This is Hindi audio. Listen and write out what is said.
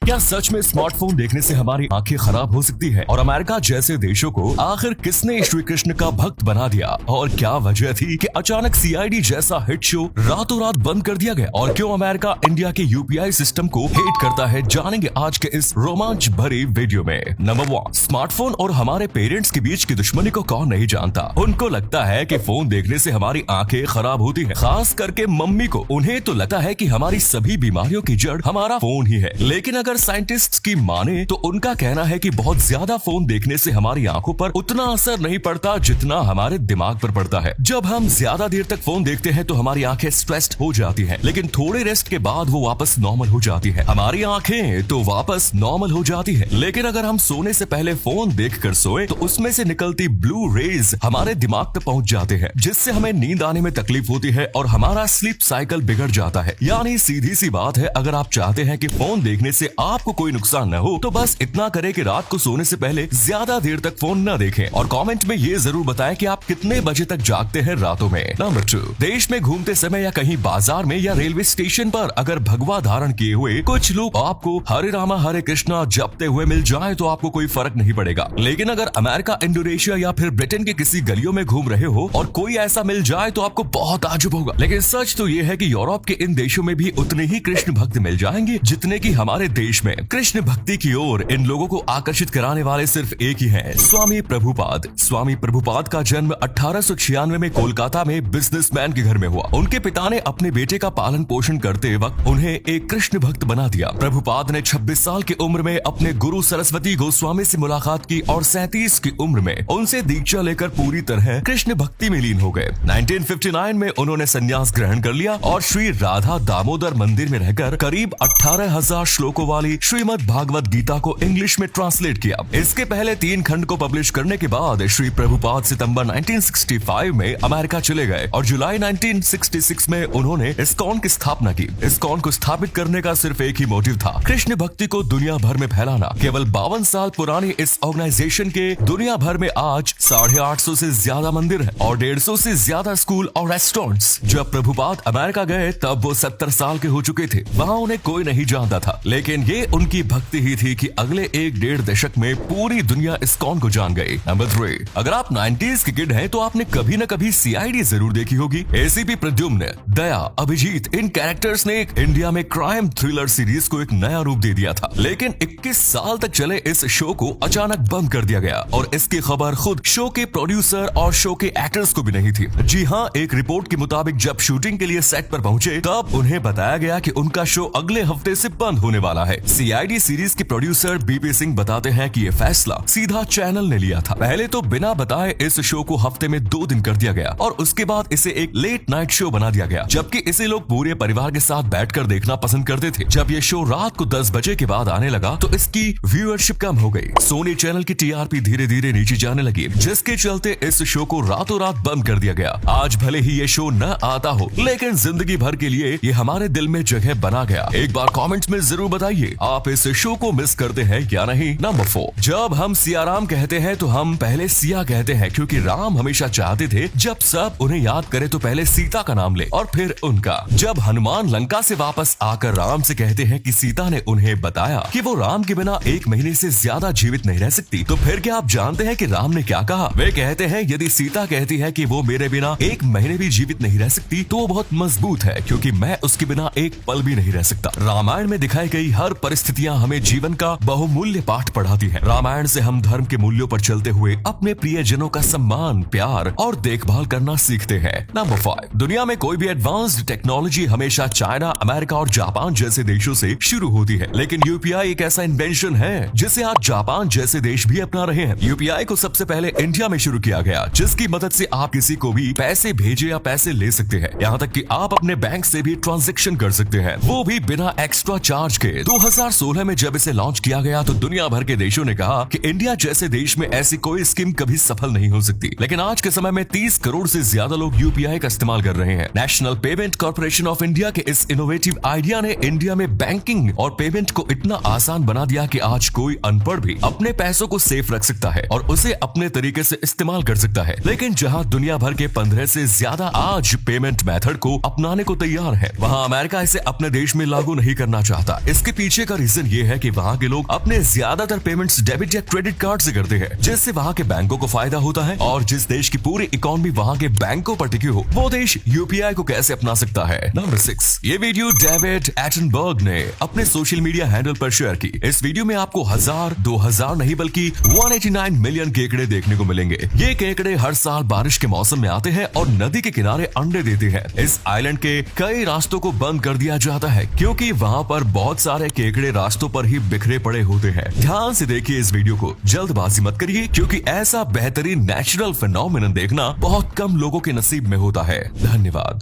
क्या सच में स्मार्टफोन देखने से हमारी आंखें खराब हो सकती है? और अमेरिका जैसे देशों को आखिर किसने श्री कृष्ण का भक्त बना दिया? और क्या वजह थी कि अचानक सीआईडी जैसा हिट शो रातों रात बंद कर दिया गया? और क्यों अमेरिका इंडिया के यूपीआई सिस्टम को हेट करता है, जानेंगे आज के इस रोमांच भरी वीडियो में। नंबर 1, स्मार्टफोन और हमारे पेरेंट्स के बीच की दुश्मनी को कौन नहीं जानता। उनको लगता है कि फोन देखने से हमारी आंखें खराब होती है, खास करके मम्मी को। उन्हें तो लगता है कि हमारी सभी बीमारियों की जड़ हमारा फोन ही है। लेकिन अगर साइंटिस्ट्स की माने तो उनका कहना है कि बहुत ज्यादा फोन देखने से हमारी आंखों पर उतना असर नहीं पड़ता जितना हमारे दिमाग पर पड़ता है। जब हम ज्यादा देर तक फोन देखते हैं तो हमारी आंखें स्ट्रेस्ड हो जाती हैं, लेकिन थोड़े रेस्ट के बाद वो वापस नॉर्मल हो जाती है। हमारी आंखें तो वापस नॉर्मल हो जाती है, लेकिन अगर हम सोने से पहले फोन देखकर सोए तो उसमें से निकलती ब्लू रेज हमारे दिमाग तक पहुंच जाते हैं, जिससे हमें नींद आने में तकलीफ होती है और हमारा स्लीप साइकिल बिगड़ जाता है। यानी सीधी सी बात है, अगर आप चाहते हैं कि फोन देखने से आपको कोई नुकसान न हो तो बस इतना करें कि रात को सोने से पहले ज्यादा देर तक फोन न देखें। और कमेंट में ये जरूर बताएं कि आप कितने बजे तक जागते हैं रातों में। नंबर 2, देश में घूमते समय या कहीं बाजार में या रेलवे स्टेशन पर अगर भगवा धारण किए हुए कुछ लोग आपको हरे रामा हरे कृष्णा जपते हुए मिल जाए तो आपको कोई फर्क नहीं पड़ेगा। लेकिन अगर अमेरिका, इंडोनेशिया या फिर ब्रिटेन के किसी गलियों में घूम रहे हो और कोई ऐसा मिल जाए तो आपको बहुत ताज्जुब होगा। लेकिन सच तो ये है कि यूरोप के इन देशों में भी उतने ही कृष्ण भक्त मिल जाएंगे जितने की हमारे देश में। कृष्ण भक्ति की ओर इन लोगों को आकर्षित कराने वाले सिर्फ एक ही हैं, स्वामी प्रभुपाद। स्वामी प्रभुपाद का जन्म 1896 में कोलकाता में बिजनेसमैन के घर में हुआ। उनके पिता ने अपने बेटे का पालन पोषण करते वक्त उन्हें एक कृष्ण भक्त बना दिया। प्रभुपाद ने 26 साल की उम्र में अपने गुरु सरस्वती गोस्वामी से मुलाकात की और 37 की उम्र में उनसे दीक्षा लेकर पूरी तरह कृष्ण भक्ति में लीन हो गए। 1959 में उन्होंने संन्यास ग्रहण कर लिया और श्री राधा दामोदर मंदिर में रहकर करीब 18,000 श्लोकों वाली श्रीमद् भागवत गीता को इंग्लिश में ट्रांसलेट किया। इसके पहले 3 खंड को पब्लिश करने के बाद श्री प्रभुपाद सितंबर 1965 में अमेरिका चले गए और जुलाई 1966 में उन्होंने इस्कॉन की स्थापना की। इस्कॉन को स्थापित करने का सिर्फ एक ही मोटिव था, कृष्ण भक्ति को दुनिया भर में फैलाना। केवल 52 साल पुरानी इस ऑर्गेनाइजेशन के दुनिया भर में आज 850 से ज्यादा मंदिर हैं और 150 से ज्यादा स्कूल और रेस्टोरेंट्स। जब प्रभुपाद अमेरिका गए तब वो 70 साल के हो चुके थे। वहाँ उन्हें कोई नहीं जानता था, लेकिन ये उनकी भक्ति ही थी कि अगले 1-1.5 दशक में पूरी दुनिया इस्कॉन को जान गई। नंबर 3, अगर आप 90s के किड हैं तो आपने कभी न कभी सीआईडी जरूर देखी होगी। एसीपी प्रद्युम्न, दया, अभिजीत, इन कैरेक्टर्स ने इंडिया में क्राइम थ्रिलर सीरीज को एक नया रूप दे दिया था। लेकिन 21 साल तक चले इस शो को अचानक बंद कर दिया गया और इसकी खबर खुद शो के प्रोड्यूसर और शो के एक्टर्स को भी नहीं थी। जी हाँ, एक रिपोर्ट के मुताबिक जब शूटिंग के लिए सेट पर पहुंचे तब उन्हें बताया गया कि उनका शो अगले हफ्ते से बंद होने वाला है। सीआईडी सीरीज के प्रोड्यूसर बीपी सिंह बताते हैं कि ये फैसला सीधा चैनल ने लिया था। पहले तो बिना बताए इस शो को हफ्ते में 2 दिन कर दिया गया और उसके बाद इसे एक लेट नाइट शो बना दिया गया, जबकि इसे लोग पूरे परिवार के साथ बैठकर देखना पसंद करते थे। जब ये शो रात को 10 बजे के बाद आने लगा तो इसकी व्यूअरशिप कम हो गई। सोनी चैनल की टीआरपी धीरे धीरे नीचे जाने लगी, जिसके चलते इस शो को रातों रात बंद कर दिया गया। आज भले ही ये शो न आता हो, लेकिन जिंदगी भर के लिए ये हमारे दिल में जगह बना गया। एक बार कमेंट्स में जरूर बताइए आप इस शो को मिस करते हैं या नहीं। नंबर 4, जब हम सियाराम कहते हैं तो हम पहले सिया कहते हैं, क्योंकि राम हमेशा चाहते थे जब सब उन्हें याद करे तो पहले सीता का नाम ले और फिर उनका। जब हनुमान लंका से वापस आकर राम से कहते हैं कि सीता ने उन्हें बताया कि वो राम के बिना 1 महीने से ज्यादा जीवित नहीं रह सकती, तो फिर क्या आप जानते हैं कि राम ने क्या कहा? वे कहते हैं यदि सीता कहती है कि वो मेरे बिना 1 महीने भी जीवित नहीं रह सकती तो वो बहुत मजबूत है, क्योंकि मैं उसके बिना 1 पल भी नहीं रह सकता। रामायण में दिखाई गई हर परिस्थितियां हमें जीवन का बहुमूल्य पाठ पढ़ाती हैं। रामायण से हम धर्म के मूल्यों पर चलते हुए अपने प्रियजनों का सम्मान, प्यार और देखभाल करना सीखते हैं। नंबर 5, दुनिया में कोई भी एडवांस्ड टेक्नोलॉजी हमेशा चाइना, अमेरिका और जापान जैसे देशों से शुरू होती है, लेकिन यूपीआई एक ऐसा इन्वेंशन है जिसे आज जापान जैसे देश भी अपना रहे हैं। यूपीआई को सबसे पहले इंडिया में शुरू किया गया, जिसकी मदद से आप किसी को भी पैसे भेजे या पैसे ले सकते हैं। यहाँ तक कि आप अपने बैंक से भी ट्रांजैक्शन कर सकते हैं, वो भी बिना एक्स्ट्रा चार्ज के। 2016 में जब इसे लॉन्च किया गया तो दुनिया भर के देशों ने कहा कि इंडिया जैसे देश में ऐसी कोई स्कीम कभी सफल नहीं हो सकती, लेकिन आज के समय में 30 करोड़ से ज्यादा लोग यूपीआई का इस्तेमाल कर रहे हैं। National payment corporation of India के इस इनोवेटिव आइडिया ने इंडिया में बैंकिंग और पेमेंट को इतना आसान बना दिया कि आज कोई अनपढ़ भी अपने पैसों को सेफ रख सकता है और उसे अपने तरीके से इस्तेमाल कर सकता है। लेकिन जहां दुनिया भर के 15 से ज्यादा आज पेमेंट मेथड को अपनाने को तैयार है, वहां अमेरिका इसे अपने देश में लागू नहीं करना चाहता। इसके पीछे पीछे का रीजन ये है कि वहाँ के लोग अपने ज्यादातर पेमेंट्स डेबिट या क्रेडिट कार्ड से करते हैं, जिससे वहाँ के बैंकों को फायदा होता है। और जिस देश की पूरी इकोनॉमी वहाँ के बैंकों पर टिकी हो, वो देश यूपीआई को कैसे अपना सकता है। नंबर 6, ये वीडियो डेविड एटनबर्ग ने अपने सोशल मीडिया हैंडल पर शेयर की। इस वीडियो में आपको 1000, 2000 नहीं बल्कि 189 मिलियन केकड़े देखने को मिलेंगे। ये केकड़े हर साल बारिश के मौसम में आते हैं और नदी के किनारे अंडे देते हैं। इस आइलैंड के कई रास्तों को बंद कर दिया जाता है क्योंकि वहाँ पर बहुत सारे केकड़े रास्तों पर ही बिखरे पड़े होते हैं। ध्यान से देखिए इस वीडियो को, जल्दबाजी मत करिए क्योंकि ऐसा बेहतरीन नेचुरल फिनोमिनन देखना बहुत कम लोगों के नसीब में होता है। धन्यवाद।